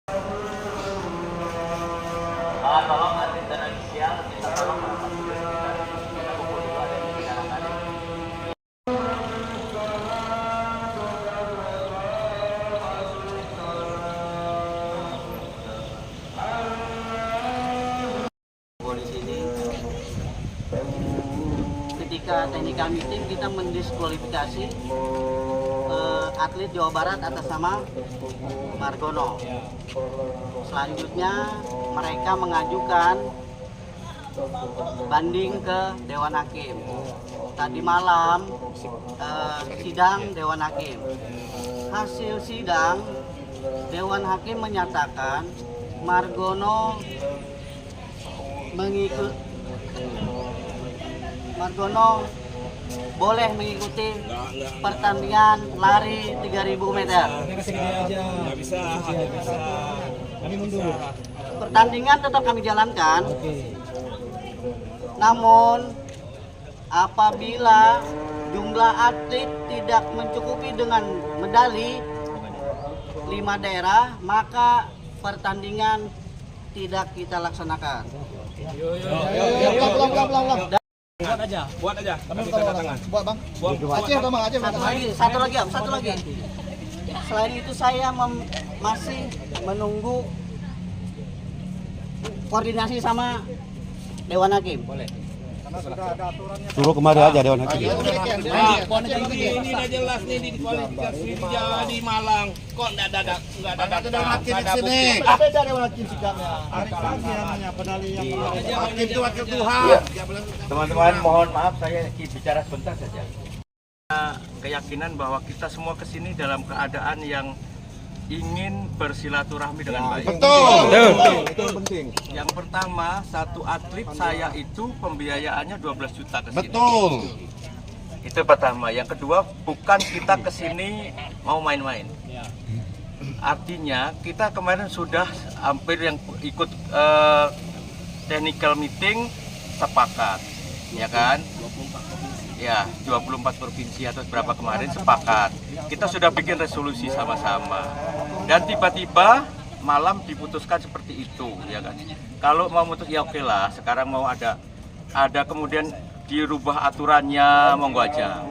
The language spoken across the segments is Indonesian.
Tolong atlet dan ofisial kita tolong kita kumpul dulu ada di bicarakan. Di sini ketika technical meeting kita mendiskualifikasi atlet Jawa Barat atas nama Margono. Selanjutnya mereka mengajukan banding ke Dewan Hakim. Tadi malam sidang Dewan Hakim. Hasil sidang Dewan Hakim menyatakan Margono boleh mengikuti pertandingan lari 3000 meter. Nggak bisa. Kami mundur. Pertandingan tetap kami jalankan. Namun apabila jumlah atlet tidak mencukupi dengan medali 5 daerah, maka pertandingan tidak kita laksanakan. Buat aja. Kami tanda tangan. Buat bang. Aceh bang, Aceh. Satu lagi. Selain itu saya masih menunggu koordinasi sama Dewan Hakim. Boleh. Karena sudah ada aturannya. Suruh kemari aja Dewan Hakim. Ini udah jelas nih di kualifikasi di Malang. Kok nggak ada Dewan Hakim di sini. Beda Dewan Hakim sikapnya. Hari namanya pedali yang Hakim itu wakil Tuhan. Teman-teman, mohon maaf saya bicara sebentar saja. Keyakinan bahwa kita semua kesini dalam keadaan yang ingin bersilaturahmi dengan baik. Betul. Itu penting. Yang pertama, satu atlet saya itu pembiayaannya 12 juta kesini. Betul. Itu pertama. Yang kedua, bukan kita kesini mau main-main. Artinya kita kemarin sudah hampir yang ikut technical meeting sepakat, ya kan? Ya, 24 provinsi atau berapa kemarin sepakat. Kita sudah bikin resolusi sama-sama. Dan tiba-tiba malam diputuskan seperti itu, ya kan. Kalau mau mutus ya oke lah, sekarang mau ada kemudian dirubah aturannya, monggo aja.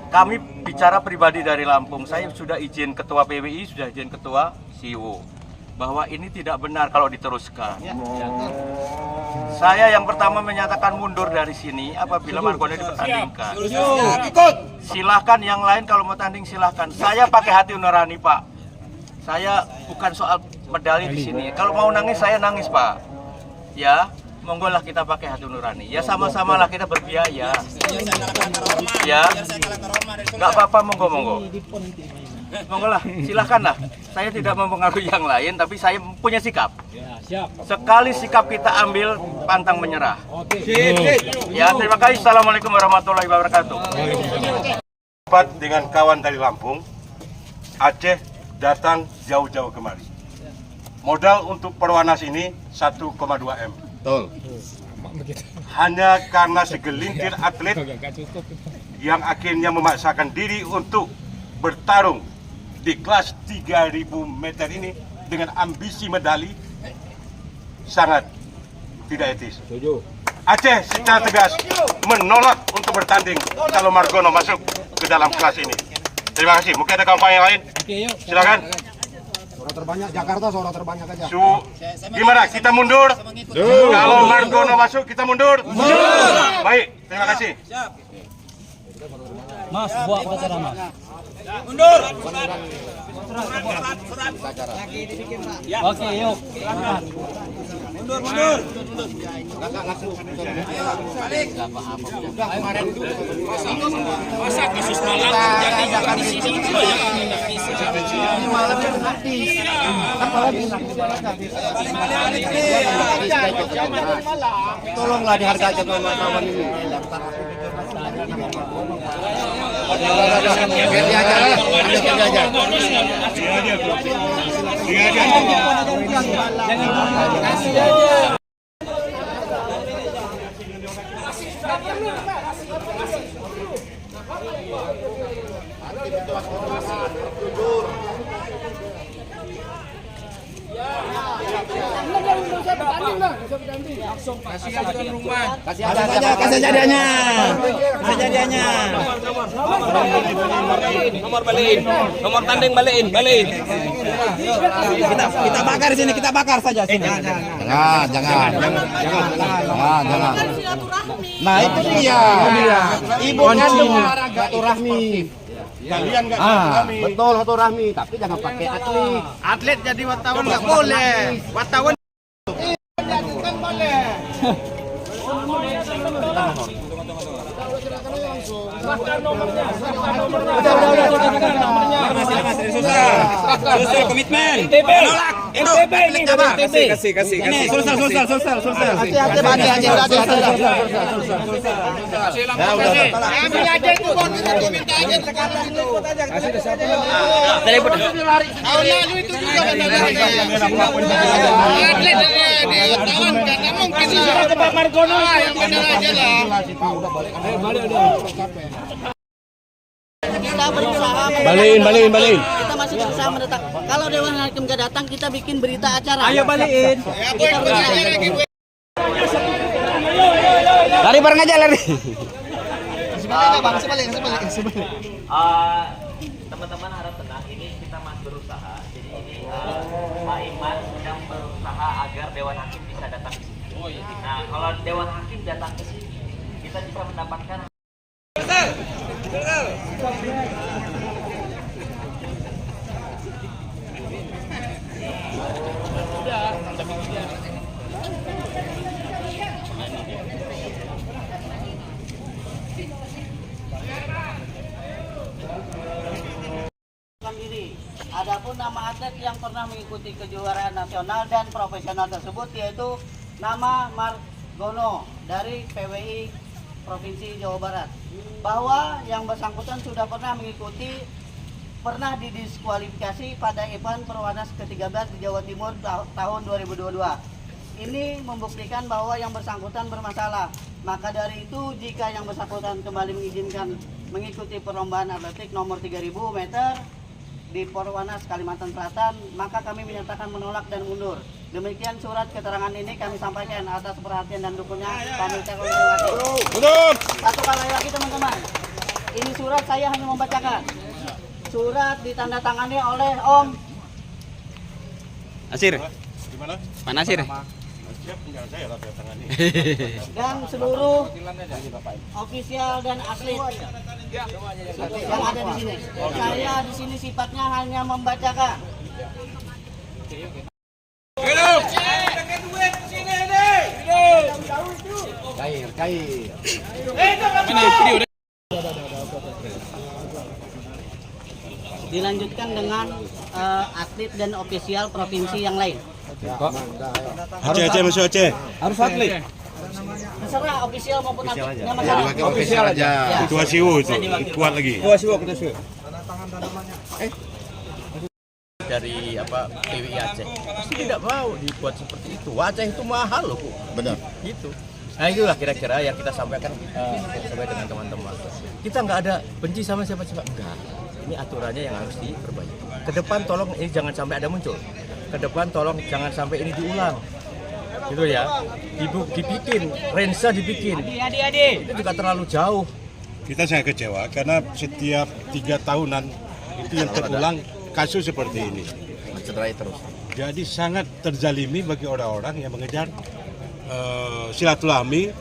Kami bicara pribadi dari Lampung, saya sudah izin ketua PWI, sudah izin ketua CEO bahwa ini tidak benar kalau diteruskan. Ya. Saya yang pertama menyatakan mundur dari sini apabila Margono dipertandingkan. Silahkan yang lain kalau mau tanding silahkan. Saya pakai hati nurani Pak. Saya bukan soal medali di sini. Kalau mau nangis saya nangis Pak. Ya, monggo lah kita pakai hati nurani. Ya sama-sama lah kita berbiaya. Ya, nggak apa-apa monggo. Monggo lah, silahkan lah. Saya tidak mempengaruhi yang lain, tapi saya punya sikap. Sekali sikap kita ambil, pantang menyerah. Ya, terima kasih. Assalamualaikum warahmatullahi wabarakatuh. Dengan kawan dari Lampung, Aceh datang jauh-jauh kemari. Modal untuk Perwanas ini 1,2 M. Betul. Hanya karena segelintir atlet yang akhirnya memaksakan diri untuk bertarung di kelas 3000 meter ini dengan ambisi medali sangat tidak etis. Aceh secara tegas menolak untuk bertanding kalau Margono masuk ke dalam kelas ini. Terima kasih. Mungkin ada kawan yang lain? Silakan. Suara terbanyak Jakarta, suara terbanyak aja. Gimana? Kita mundur? Kalau Margono masuk, kita mundur? Baik, terima kasih. Mas, buat acara Mas. Mundur. Oke, yuk. Mundur. Masa kasus malam terjadi di sini itu banyak Ini malamnya gratis. Apalagi tolonglah dihargai aja kawan-kawan ini. Biar dia aja. Kasih aja tuan rumah. Kasih saja hadiahnya. Kasih hadiahnya. Nomor balikin. Nomor tanding balikin. Kita bakar di sini, kita bakar saja sini. Jangan. Nah, itu dia. Ibu kandung silaturahmi. Kalian nggak silaturahmi. Betul silaturahmi, tapi jangan pakai atlet. Atlet jadi wartawan nggak boleh. Wartawan Selesai komitmen. Nolak. NTB ini NTB. Kasih. Ini sosial. Hati-hati bagi Kita berusaha. Balikin. Kita masih berusaha mendetak. Kalau Dewan Hakim gak datang, kita bikin berita acara. Ayo balikin. Kita berusaha. Lari bareng aja lari. Teman-teman harap tenang, ini kita masih berusaha. Jadi ini Pak Iman sedang berusaha agar Dewan Hakim bisa datang ke sini. Nah, kalau Dewan Hakim datang ke sini, kita bisa mendapatkan diri. Adapun nama atlet yang pernah mengikuti kejuaraan nasional dan profesional tersebut yaitu nama Margono dari PWI Provinsi Jawa Barat. Bahwa yang bersangkutan sudah pernah didiskualifikasi pada event Perwanas ke-13 di Jawa Timur tahun 2022. Ini membuktikan bahwa yang bersangkutan bermasalah. Maka dari itu jika yang bersangkutan kembali mengizinkan mengikuti perlombaan atletik nomor 3000 meter di Perwanas Kalimantan Selatan, maka kami menyatakan menolak dan mundur. Demikian surat keterangan ini kami sampaikan atas perhatian dan dukungannya. Kami ucapkan terima kasih. Satu kali lagi teman-teman, ini surat saya hanya membacakan. Surat ditandatangani oleh Om Nasir. Gimana? Pak Nasir. Siap, tinggal saya lah tangani. dan seluruh ofisial dan atlet yang ada di sini. Saya di sini sifatnya hanya membacakan. Cair. Dilanjutkan dengan atlet dan ofisial provinsi yang lain. Aceh masuk Aceh. Harus atlet. Terserah ofisial maupun atletnya masalah. Official aja. Ketua Siwu itu kuat lagi. Dari PWI Aceh pasti tidak mau dibuat seperti itu. Aceh itu mahal loh, Bu. Benar. Gitu. Nah itulah kira-kira yang kita sampaikan sampai dengan teman-teman. Kita nggak ada benci sama siapa-siapa, enggak. Ini aturannya yang harus diperbaiki. Ke depan tolong ini jangan sampai ada muncul. Ke depan tolong jangan sampai ini diulang. Gitu ya. Dibikin, Rensa dibikin. Itu juga terlalu jauh. Kita sangat kecewa karena setiap 3 tahunan itu yang terulang kasus seperti ini. Cederai terus. Jadi sangat terzalimi bagi orang-orang yang mengejar silaturahmi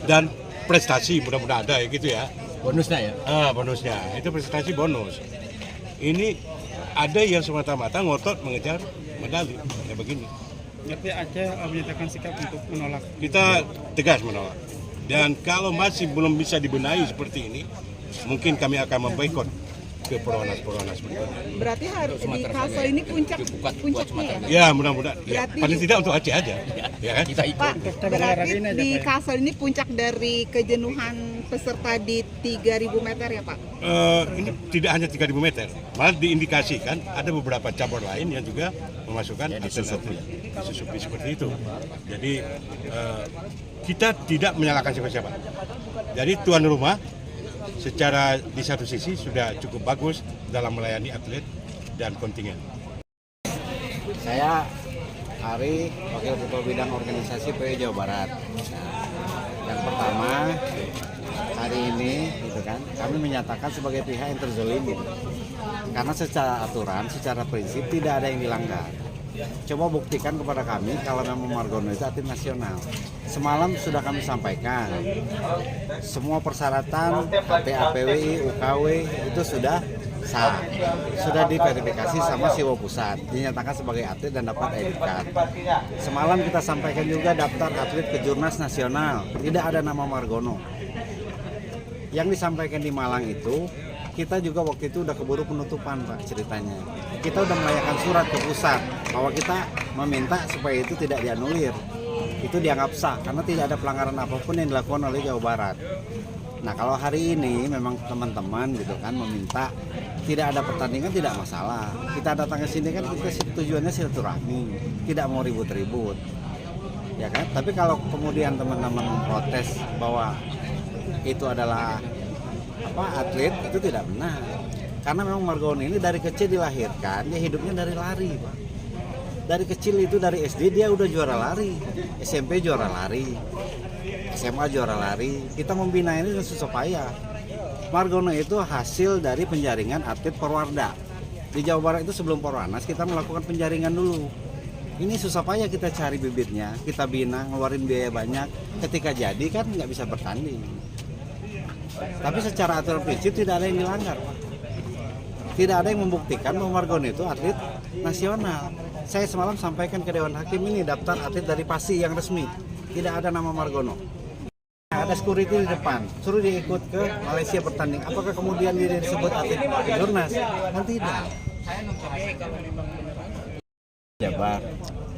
dan prestasi, mudah-mudahan ada ya gitu ya. Bonusnya ya. Bonusnya itu prestasi bonus. Ini ada yang semata-mata ngotot mengejar medali ya begini. Tapi Aceh menyatakan sikap untuk menolak. Kita tegas menolak. Dan kalau masih belum bisa dibenahi seperti ini, mungkin kami akan memboikot ke Perwanas berikutnya. Berarti harus di Kalsel ini puncaknya ya? Ya mudah-mudahan. Ya, paling tidak untuk Aceh aja. Ya kan? Kita ikut. Pak, berarti di Kalsel ini puncak dari kejenuhan peserta di 3000 meter ya Pak? Ini tidak hanya 3000 meter, malah diindikasikan ada beberapa cabur lain yang juga memasukkan susupi seperti itu. Jadi kita tidak menyalahkan siapa-siapa. Jadi tuan rumah secara di satu sisi sudah cukup bagus dalam melayani atlet dan kontingen. Saya Ari, Wakil Ketua Bidang Organisasi PWI Jawa Barat. Nah, yang pertama, hari ini gitu kan, kami menyatakan sebagai pihak yang terzolimi. Karena secara aturan, secara prinsip tidak ada yang dilanggar. Coba buktikan kepada kami kalau memang Margono itu atlet nasional. Semalam sudah kami sampaikan, semua persyaratan KTA PWI, UKW itu sudah sah, sudah diverifikasi sama Siwo Pusat, dinyatakan sebagai atlet dan dapat ID card. Semalam kita sampaikan juga daftar atlet Kejurnas nasional, tidak ada nama Margono. Yang disampaikan di Malang itu, kita juga waktu itu udah keburu penutupan Pak ceritanya. Kita udah melayangkan surat ke pusat bahwa kita meminta supaya itu tidak dianulir. Itu dianggap sah karena tidak ada pelanggaran apapun yang dilakukan oleh Jawa Barat. Nah kalau hari ini memang teman-teman gitu kan meminta tidak ada pertandingan tidak masalah. Kita datang ke sini kan kita tujuannya silaturahmi, tidak mau ribut-ribut. Ya kan? Tapi kalau kemudian teman-teman memprotes bahwa itu adalah atlet, itu tidak benar. Karena memang Margono ini dari kecil dilahirkan, dia hidupnya dari lari, Pak. Dari kecil itu dari SD dia udah juara lari, SMP juara lari, SMA juara lari. Kita membina ini dengan susah payah. Margono itu hasil dari penjaringan atlet Porwarda. Di Jawa Barat itu sebelum Porwanas kita melakukan penjaringan dulu. Ini susah payah kita cari bibitnya, kita bina, ngeluarin biaya banyak. Ketika jadi kan nggak bisa bertanding. Tapi secara aturan prinsip tidak ada yang dilanggar, Pak. Tidak ada yang membuktikan bahwa Margono itu atlet nasional. Saya semalam sampaikan ke Dewan Hakim ini daftar atlet dari PASI yang resmi. Tidak ada nama Margono. Ada security di depan, suruh dia ikut ke Malaysia bertanding. Apakah kemudian dia disebut atlet Kejurnas? Kan tidak. Jabar.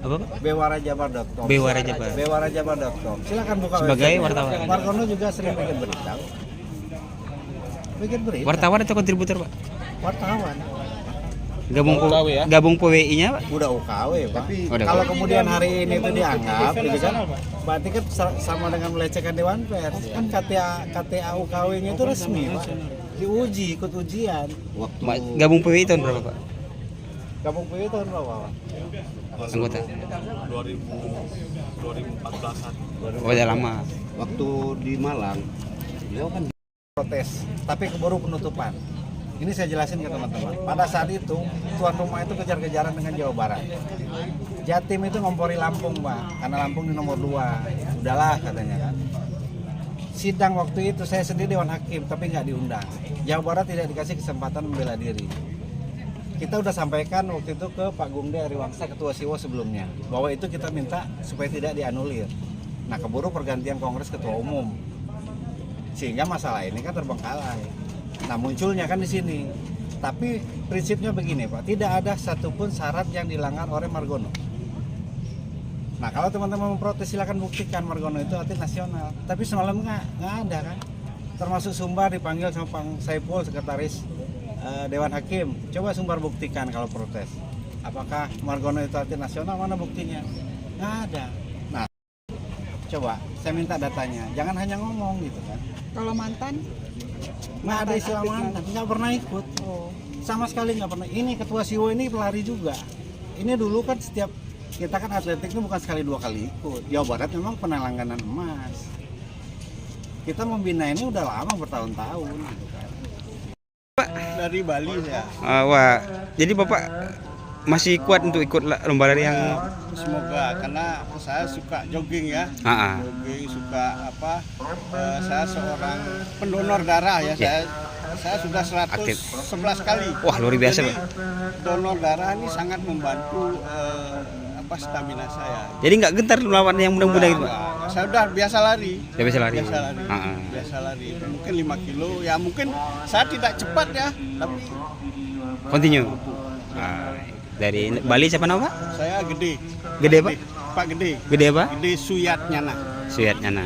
Apa? Bewarajabar.com. Bewarajabar.com. Silakan buka sebagai website. wartawan. Margono juga sering bikin berita. Wartawan atau kontributor, Pak? Wartawan. Gabung PWI-nya, Pak? Udah UKW, Pak. Tapi Udah kalau kemudian hari ini itu dianggap gitu kan, berarti kan sama dengan melecehkan Dewan Pers. Kan KTA UKW-nya itu resmi, Pak. Diuji, ikut ujian. Gabung PWI tahun berapa, Pak? Gabung PWI tahun berapa, Pak? Anggota 2014-an. Oh, udah lama. Waktu di Malang, beliau kan protes, tapi keburu penutupan. Ini saya jelasin ke teman-teman. Pada saat itu, tuan rumah itu kejar-kejaran dengan Jawa Barat. Jatim itu ngompori Lampung, Pak, karena Lampung di nomor 2. Udahlah katanya kan. Sidang waktu itu saya sendiri Dewan Hakim, tapi nggak diundang. Jawa Barat tidak dikasih kesempatan membela diri. Kita udah sampaikan waktu itu ke Pak Gungde Ariwangsa, Ketua Siwo sebelumnya, bahwa itu kita minta supaya tidak dianulir. Nah, keburu pergantian Kongres Ketua Umum, sehingga masalah ini kan terbengkalai. Nah, munculnya kan di sini. Tapi prinsipnya begini, Pak, tidak ada satupun syarat yang dilanggar oleh Margono. Nah, kalau teman-teman memprotes silakan buktikan Margono itu atlet nasional. Tapi semalam nggak ada kan. Termasuk Sumbar dipanggil sama Pak Saipul, sekretaris Dewan Hakim. Coba Sumbar buktikan kalau protes. Apakah Margono itu atlet nasional? Mana buktinya? Nggak ada. Nah, coba saya minta datanya. Jangan hanya ngomong gitu kan. Kalau mantan? Nggak ada istilah mantan, nggak pernah ikut. Sama sekali nggak pernah. Ini Ketua Siwo ini pelari juga. Ini dulu kan setiap kita kan atletik itu bukan sekali 2 kali ikut. Jawa Barat memang pernah langganan emas. Kita membina ini udah lama bertahun-tahun gitu kan. Pak, dari Bali ya. Wah, jadi Bapak masih kuat untuk ikut lomba lari yang Semoga, karena saya suka jogging ya. Jogging, suka saya seorang pendonor darah ya. Saya sudah 111 kali. Wah, luar biasa, Jadi, Pak. donor darah ini sangat membantu stamina saya. Jadi nggak gentar melawan yang muda-muda gitu, Pak? Saya udah biasa lari. Biasa lari. Biasa lari. Mungkin 5 kilo. Ya mungkin saya tidak cepat ya, tapi Continue. Dari Bali siapa nama, Pak? saya Gede. Gede, Pak? Pak Gede. Gede apa? Gede Suyat Nyana. Suyat Nyana.